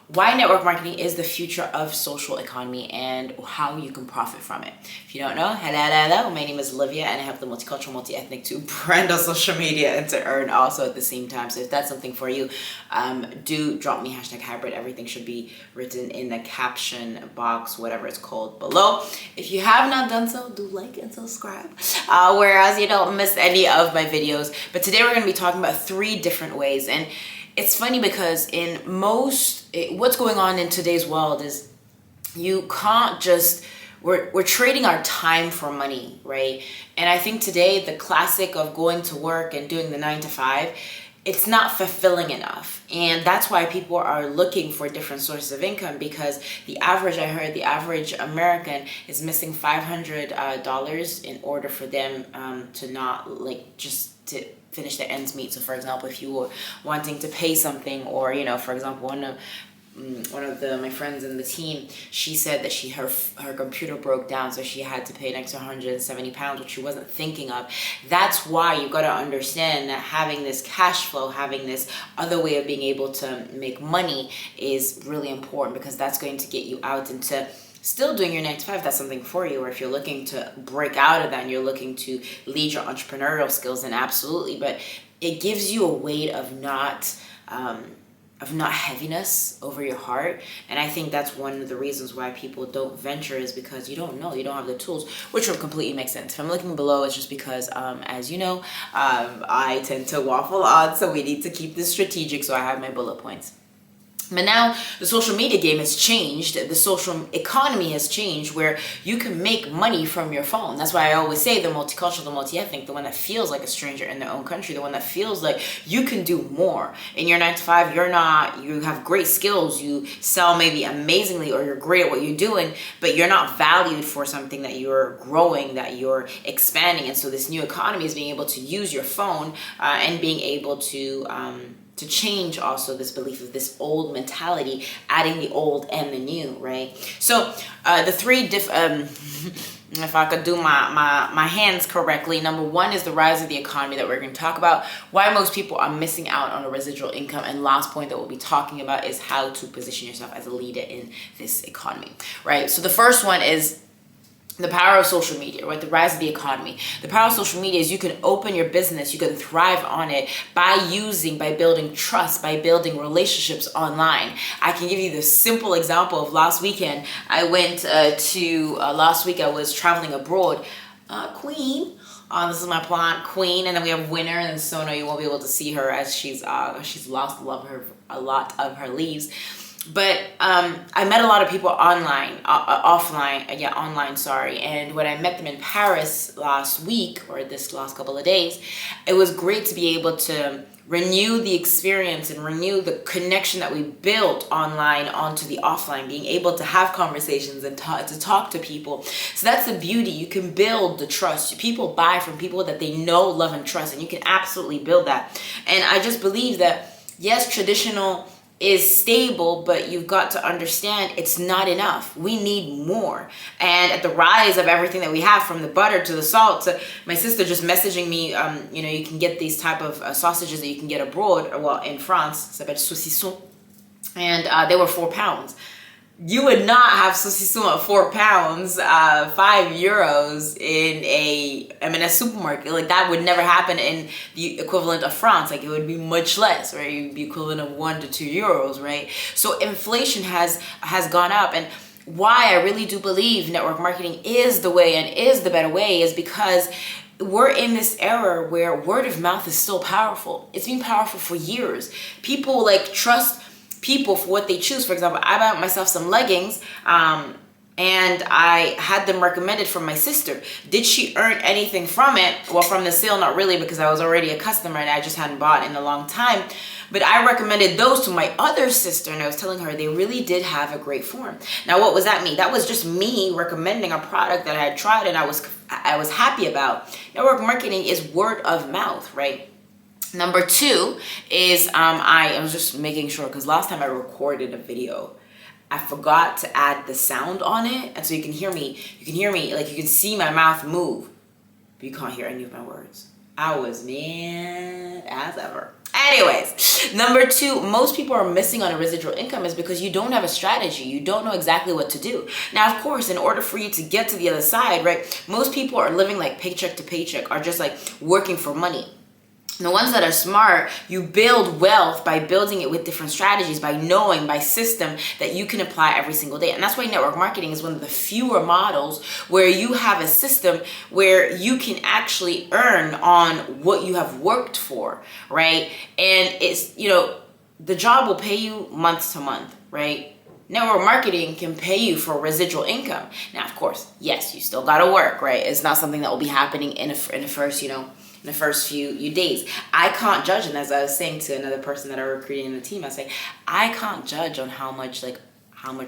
why network marketing is the future of social economy and how you can profit from it. If you don't know, hello, my name is Olivia and I help the multicultural, multi-ethnic to brand on social media and to earn also at the same time. So if that's something for you, do drop me #hybrid. Everything should be written in the caption box, whatever it's called, below. If you have not done so, do like and subscribe, whereas you don't miss any of my videos. But today we're going to be talking about 3 different ways. And it's funny because what's going on in today's world is you can't just, we're trading our time for money, right? And I think today the classic of going to work and doing the 9 to 5, it's not fulfilling enough. And that's why people are looking for different sources of income, because the average American is missing $500 in order for them to not just to finish the ends meet. So for example, if you were wanting to pay something, or for example, one of my friends in the team, she said that her computer broke down, so she had to pay an extra £170, which she wasn't thinking of. That's why you got to understand that having this cash flow, having this other way of being able to make money is really important, because that's going to get you out into still doing your 9 to 5. That's something for you. Or if you're looking to break out of that and you're looking to lead your entrepreneurial skills, then absolutely. But it gives you a weight of not heaviness over your heart. And I think that's one of the reasons why people don't venture, is because you don't know, you don't have the tools, which will completely make sense. If I'm looking below, it's just because, as you know, I tend to waffle on, so we need to keep this strategic. So I have my bullet points. But now the social media game has changed. The social economy has changed, where you can make money from your phone. That's why I always say the multicultural, the multi-ethnic, the one that feels like a stranger in their own country, the one that feels like you can do more. In your 9 to 5, you have great skills, you sell maybe amazingly, or you're great at what you're doing, but you're not valued for something that you're growing, that you're expanding. And so this new economy is being able to use your phone and being able to change also this belief of this old mentality, adding the old and the new, right? So the 3 if I could do my hands correctly, number 1 is the rise of the economy that we're going to talk about, why most people are missing out on a residual income, and last point that we'll be talking about is how to position yourself as a leader in this economy, right? So the first one is the power of social media, right? The rise of the economy. The power of social media is you can open your business, you can thrive on it by building trust, by building relationships online. I can give you the simple example of last weekend. I went last week I was traveling abroad. Queen. This is my plant, Queen, and then we have Winter, and Sona. You won't be able to see her as she's lost a lot of her leaves. But I met a lot of people online, sorry. And when I met them in Paris last week, or this last couple of days, it was great to be able to renew the experience and renew the connection that we built online onto the offline, being able to have conversations and to talk to people. So that's the beauty. You can build the trust. People buy from people that they know, love, and trust, and you can absolutely build that. And I just believe that, yes, traditional is stable, but you've got to understand it's not enough. We need more. And at the rise of everything that we have, from the butter to the salt to my sister just messaging me, you can get these type of sausages that you can get abroad, well, in France, ça s'appelle saucisson, and they were £4. You would not have saucisson at £4, €5 in a supermarket. Like, that would never happen in the equivalent of France. Like, it would be much less, right? It would be equivalent of €1 to €2, right? So inflation has gone up. And why I really do believe network marketing is the way and is the better way is because we're in this era where word of mouth is still powerful. It's been powerful for years. People trust people for what they choose. For example, I bought myself some leggings and I had them recommended from my sister. Did she earn anything from it? Well, from the sale, not really, because I was already a customer and I just hadn't bought in a long time. But I recommended those to my other sister, and I was telling her they really did have a great form. Now, what was that mean? That was just me recommending a product that I had tried and I was happy about. Network marketing is word of mouth, right? Number 2 is I was just making sure, because last time I recorded a video, I forgot to add the sound on it, and so you can hear me, like you can see my mouth move, but you can't hear any of my words. I was mad as ever. Anyways, number 2, most people are missing on a residual income is because you don't have a strategy. You don't know exactly what to do. Now, of course, in order for you to get to the other side, right, most people are living like paycheck to paycheck, are just like working for money. The ones that are smart, you build wealth by building it with different strategies, by knowing, by system that you can apply every single day. And that's why network marketing is one of the fewer models where you have a system where you can actually earn on what you have worked for, right? And it's, you know, the job will pay you month to month, right? Network marketing can pay you for residual income. Now, of course, yes, you still got to work, right? It's not something that will be happening in the first, you know, in the first few days. I can't judge, and as I was saying to another person that I'm recruiting in the team, I say, I can't judge on how much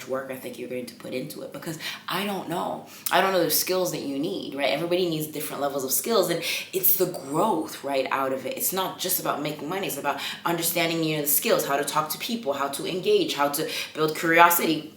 work I think you're going to put into it, because I don't know. I don't know the skills that you need, right? Everybody needs different levels of skills, and it's the growth, right, out of it. It's not just about making money. It's about understanding, you know, the skills, how to talk to people, how to engage, how to build curiosity,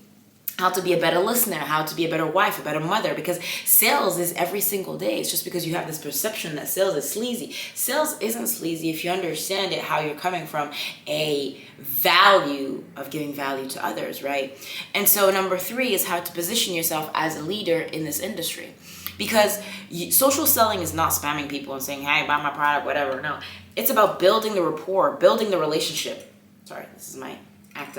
how to be a better listener, how to be a better wife, a better mother, because sales is every single day. It's just because you have this perception that sales is sleazy. Sales isn't sleazy if you understand it, how you're coming from a value of giving value to others, right? And so number 3 is how to position yourself as a leader in this industry. Because social selling is not spamming people and saying, hey, buy my product, whatever. No, it's about building the rapport, building the relationship. Sorry, this is my active